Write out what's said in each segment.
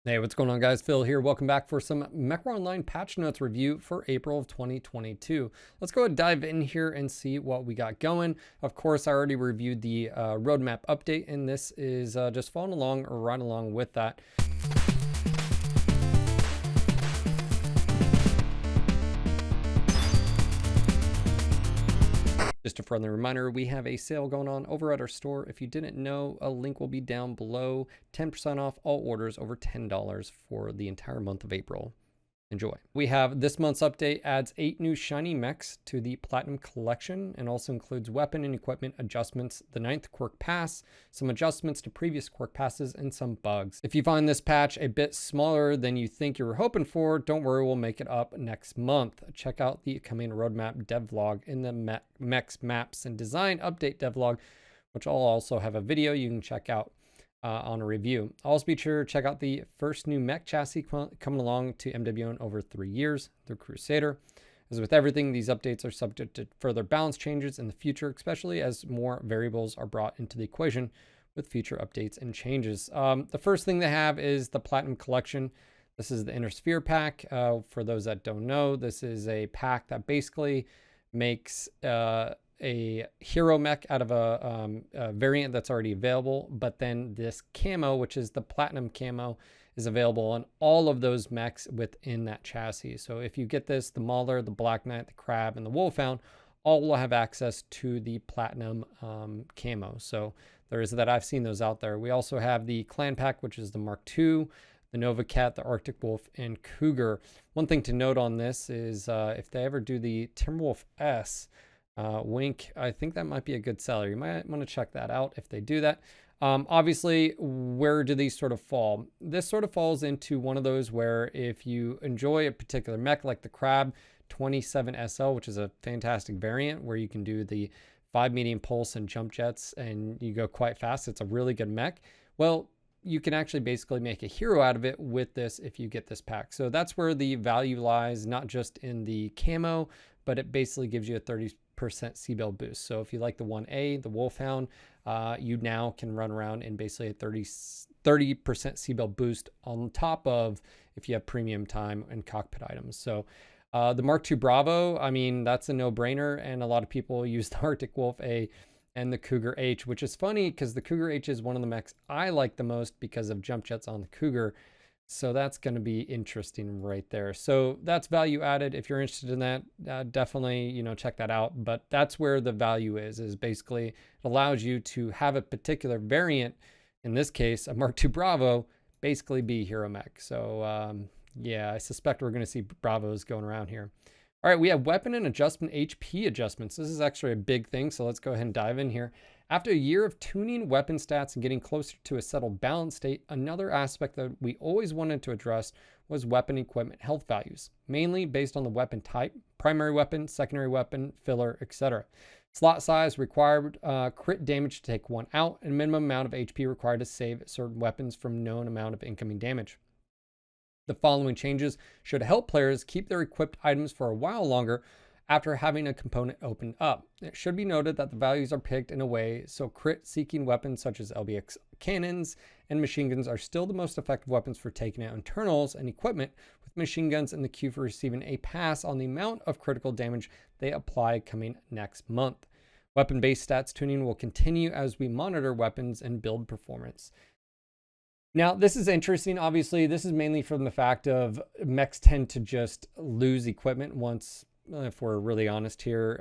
Hey, what's going on, guys? Phil here. Welcome back for some Mechwarrior Online patch notes review for April of 2022. Let's go ahead and dive in here and see what we got going. Of course, I already reviewed the roadmap update, and this is just following along or right along with that. Just a friendly reminder, we have a sale going on over at our store. If you didn't know, a link will be down below. 10% off all orders over $10 for the entire month of April. Enjoy. We have this month's update adds 8 new shiny mechs to the Platinum Collection and also includes weapon and equipment adjustments, the 9th quirk pass, some adjustments to previous quirk passes, and some bugs. If you find this patch a bit smaller than you think you were hoping for, don't worry, we'll make it up next month. Check out the coming roadmap devlog in the mechs, maps, and design update devlog, which I'll also have a video you can check out on a review. Also be sure to check out the first new mech chassis coming along to MWO in over 3 years, the Crusader. As with everything, these updates are subject to further balance changes in the future, especially as more variables are brought into the equation with future updates and changes. The first thing they have is the Platinum Collection. This is the Inner Sphere pack. For those that don't know, this is a pack that basically makes a hero mech out of a variant that's already available, but then this camo, which is the platinum camo, is available on all of those mechs within that chassis. So if you get this, the Mauler, the Black Knight, the Crab, and the Wolfhound all will have access to the platinum camo. So there is that. I've seen those out there. We also have the clan pack, which is the Mark II, the Nova Cat, the Arctic Wolf, and Cougar. One thing to note on this is if they ever do the Timberwolf S, Wink, I think that might be a good seller. You might want to check that out if they do that. Obviously, where do these sort of fall? This sort of falls into one of those where if you enjoy a particular mech like the Crab 27SL, which is a fantastic variant where you can do the 5 medium pulse and jump jets and you go quite fast. It's a really good mech. Well, you can actually basically make a hero out of it with this if you get this pack. So that's where the value lies, not just in the camo, but it basically gives you a 30% C-Build boost. So if you like the 1A, the Wolfhound, you now can run around in basically a 30% C-Build boost on top of if you have premium time and cockpit items. So the Mark II Bravo, I mean, that's a no-brainer, and a lot of people use the Arctic Wolf A and the Cougar H, which is funny because the Cougar H is one of the mechs I like the most because of jump jets on the Cougar. So that's going to be interesting right there. So that's value added. If you're interested in that, definitely, check that out. But that's where the value is basically it allows you to have a particular variant, in this case, a Mark II Bravo, basically be hero mech. So yeah, I suspect we're going to see Bravos going around here. All right, we have weapon and adjustment HP adjustments. This is actually a big thing, so let's go ahead and dive in here. After a year of tuning weapon stats and getting closer to a settled balance state, another aspect that we always wanted to address was weapon equipment health values, mainly based on the weapon type, primary weapon, secondary weapon, filler, etc. Slot size required crit damage to take one out, and minimum amount of HP required to save certain weapons from known amount of incoming damage. The following changes should help players keep their equipped items for a while longer after having a component opened up. It should be noted that the values are picked in a way so crit-seeking weapons such as LBX cannons and machine guns are still the most effective weapons for taking out internals and equipment, with machine guns in the queue for receiving a pass on the amount of critical damage they apply coming next month. Weapon-based stats tuning will continue as we monitor weapons and build performance. Now, this is interesting. Obviously, this is mainly from the fact of mechs tend to just lose equipment once, if we're really honest here,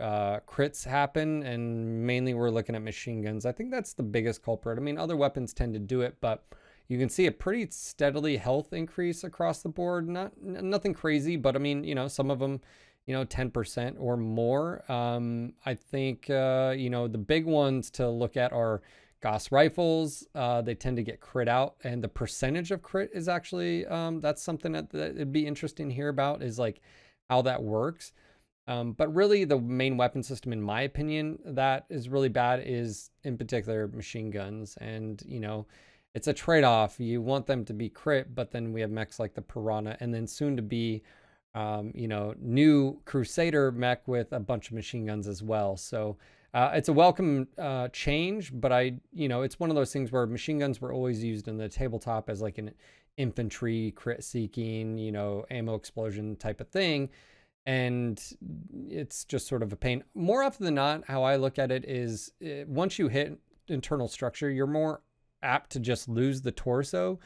crits happen, and mainly we're looking at machine guns. I think that's the biggest culprit. I mean, other weapons tend to do it, but you can see a pretty steadily health increase across the board. Nothing crazy, but I mean, some of them, 10% or more. I think, the big ones to look at are Gauss rifles. They tend to get crit out, and the percentage of crit is actually that's something that it'd be interesting to hear about, is like how that works. But really the main weapon system, in my opinion, that is really bad is in particular machine guns. And it's a trade-off. You want them to be crit, but then we have mechs like the Piranha, and then soon to be new Crusader mech with a bunch of machine guns as well. So it's a welcome change, but it's one of those things where machine guns were always used in the tabletop as like an infantry crit seeking, you know, ammo explosion type of thing. And it's just sort of a pain. More often than not, how I look at it is once you hit internal structure, you're more apt to just lose the torso.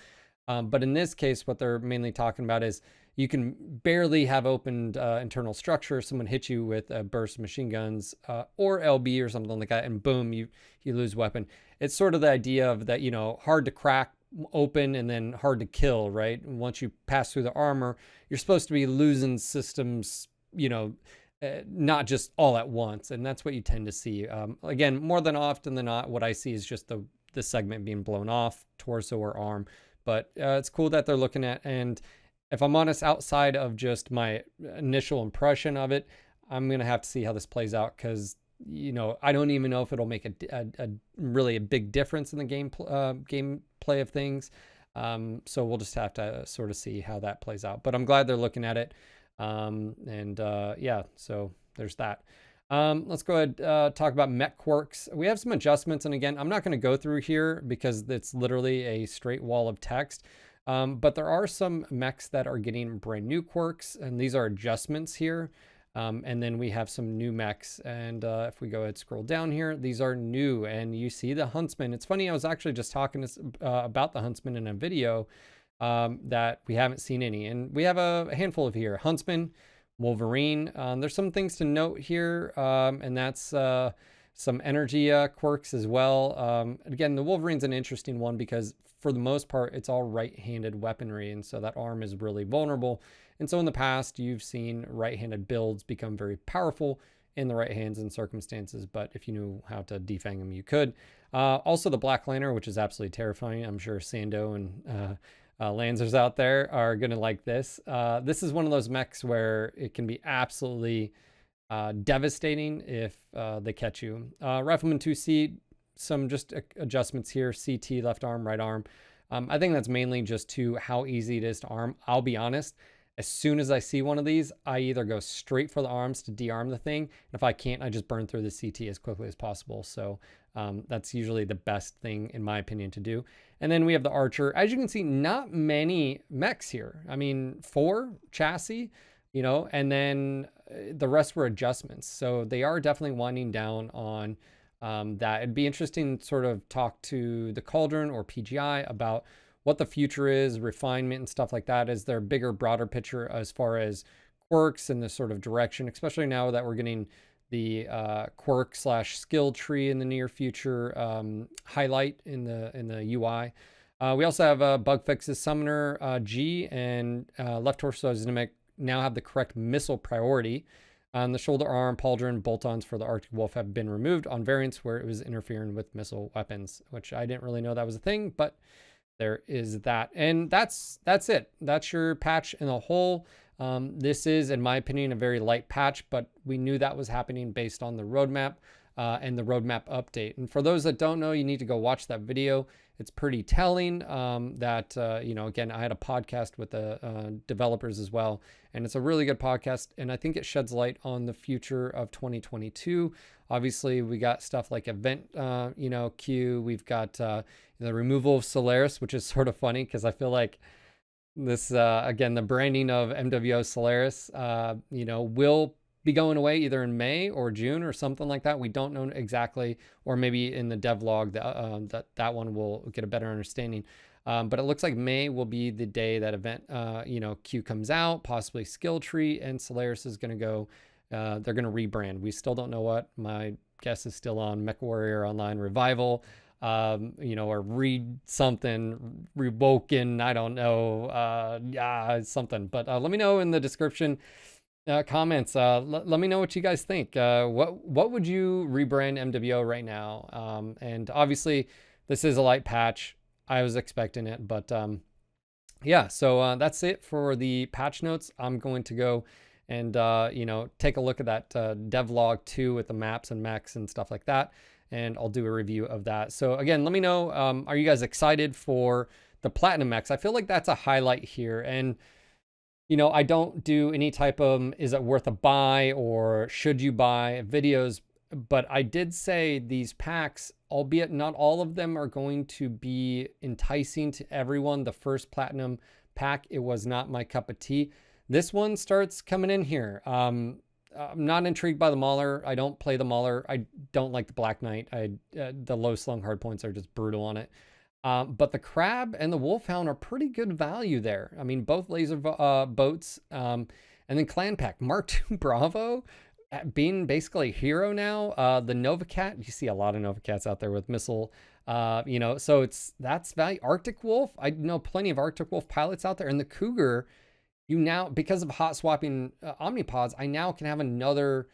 But in this case, what they're mainly talking about is you can barely have opened internal structure. Someone hits you with a burst of machine guns or LB or something like that, and boom, you lose weapon. It's sort of the idea of that, you know, hard to crack open and then hard to kill, right? And once you pass through the armor, you're supposed to be losing systems, you know, not just all at once. And that's what you tend to see. Again, more than often than not, what I see is just the segment being blown off, torso or arm. But it's cool that they're looking at. And if I'm honest, outside of just my initial impression of it, I'm going to have to see how this plays out, because, you know, I don't even know if it'll make a really a big difference in the gameplay of things. So we'll just have to sort of see how that plays out. But I'm glad they're looking at it. Yeah, so there's that. Let's go ahead talk about mech quirks. We have some adjustments, and again, I'm not going to go through here because it's literally a straight wall of text. But there are some mechs that are getting brand new quirks, and these are adjustments here. And then we have some new mechs, and if we go ahead and scroll down here, these are new, and you see the Huntsman. It's funny, I was actually just talking about the Huntsman in a video that we haven't seen any, and we have a handful of here. Huntsman, Wolverine. There's some things to note here, and that's some energy quirks as well. Again, the Wolverine's an interesting one because for the most part, it's all right-handed weaponry, and so that arm is really vulnerable. And so in the past, you've seen right-handed builds become very powerful in the right hands in circumstances, but if you knew how to defang them, you could. Also the Black Lantern, which is absolutely terrifying. I'm sure Sando and Lancers out there are going to like this. This is one of those mechs where it can be absolutely devastating if they catch you. Rifleman 2C, some just adjustments here. CT, left arm, right arm. I think that's mainly just to how easy it is to arm. I'll be honest, as soon as I see one of these, I either go straight for the arms to de-arm the thing, and if I can't, I just burn through the CT as quickly as possible. So that's usually the best thing, in my opinion, to do. And then we have the Archer. As you can see, not many mechs here. I mean, 4 chassis, you know, and then the rest were adjustments. So they are definitely winding down on that. It'd be interesting to sort of talk to the Cauldron or PGI about what the future is, refinement and stuff like that. Is there a bigger, broader picture as far as quirks and the sort of direction, especially now that we're getting the quirk / skill tree in the near future highlight in the UI. We also have bug fixes. Summoner G and left torso Zinamic now have the correct missile priority. The shoulder arm, pauldron, bolt-ons for the Arctic Wolf have been removed on variants where it was interfering with missile weapons, which I didn't really know that was a thing, but there is that. And that's it. That's your patch in a whole. This is, in my opinion, a very light patch, but we knew that was happening based on the roadmap and the roadmap update. And for those that don't know, you need to go watch that video. It's pretty telling that, you know, again, I had a podcast with the developers as well, and it's a really good podcast. And I think it sheds light on the future of 2022. Obviously, we got stuff like event, you know, queue. We've got the removal of Solaris, which is sort of funny because I feel like this, again, the branding of MWO Solaris, you know, will be going away either in May or June or something like that. We don't know exactly, or maybe in the devlog that one will get a better understanding. But it looks like May will be the day that event, you know, Q comes out, possibly skill tree, and Solaris is going to go, they're going to rebrand. We still don't know what. My guess is still on Mechwarrior Online Revival, you know, or read something, rewoken, I don't know, yeah, something. But let me know in the description comments. Let me know what you guys think. What would you rebrand MWO right now? And obviously, this is a light patch. I was expecting it, but yeah. So that's it for the patch notes. I'm going to go and you know, take a look at that devlog 2 with the maps and mechs and stuff like that, and I'll do a review of that. So again, let me know. Are you guys excited for the platinum mechs? I feel like that's a highlight here, and you know, I don't do any type of is it worth a buy or should you buy videos But I did say these packs, albeit not all of them are going to be enticing to everyone. The first platinum pack, it was not my cup of tea. This one starts coming in here. I'm not intrigued by the Mauler. I don't play the Mauler. I don't like the Black Knight. The low slung hard points are just brutal on it. But the Crab and the Wolfhound are pretty good value there. I mean, both laser boats. And then Clan Pack. Mark II Bravo being basically a hero now. The Nova Cat. You see a lot of Nova Cats out there with missile. You know, so that's value. Arctic Wolf. I know plenty of Arctic Wolf pilots out there. And the Cougar, you now, because of hot swapping Omnipods, I now can have another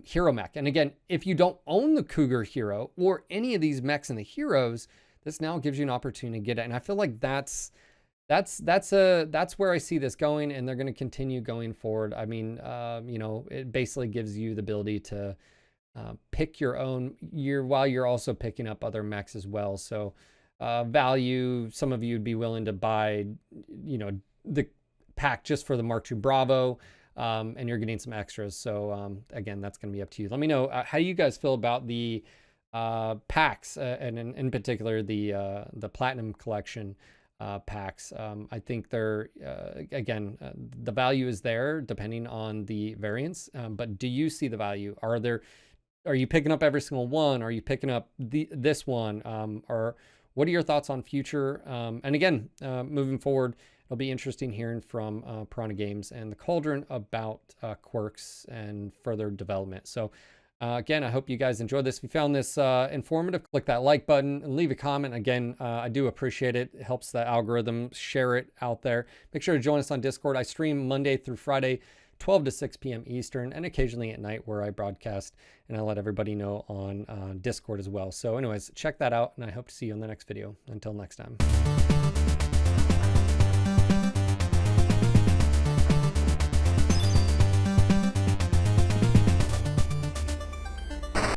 hero mech. And again, if you don't own the Cougar hero or any of these mechs in the heroes, this now gives you an opportunity to get it. And I feel like that's where I see this going, and they're going to continue going forward. I mean, you know, it basically gives you the ability to pick your own while you're also picking up other mechs as well. So value, some of you would be willing to buy, you know, the pack just for the Mark II Bravo, and you're getting some extras. So again, that's going to be up to you. Let me know how you guys feel about the packs, and in particular the Platinum Collection packs. I think they're again, the value is there depending on the variants, but do you see the value? Are you picking up every single one? Are you picking up this one? Or what are your thoughts on future? And again, moving forward, it'll be interesting hearing from Piranha Games and the Cauldron about quirks and further development. So again, I hope you guys enjoyed this. If you found this informative, click that like button and leave a comment. Again, I do appreciate it. It helps the algorithm share it out there. Make sure to join us on Discord. I stream Monday through Friday, 12 to 6 p.m. Eastern, and occasionally at night where I broadcast, and I let everybody know on Discord as well. So anyways, check that out, and I hope to see you in the next video. Until next time.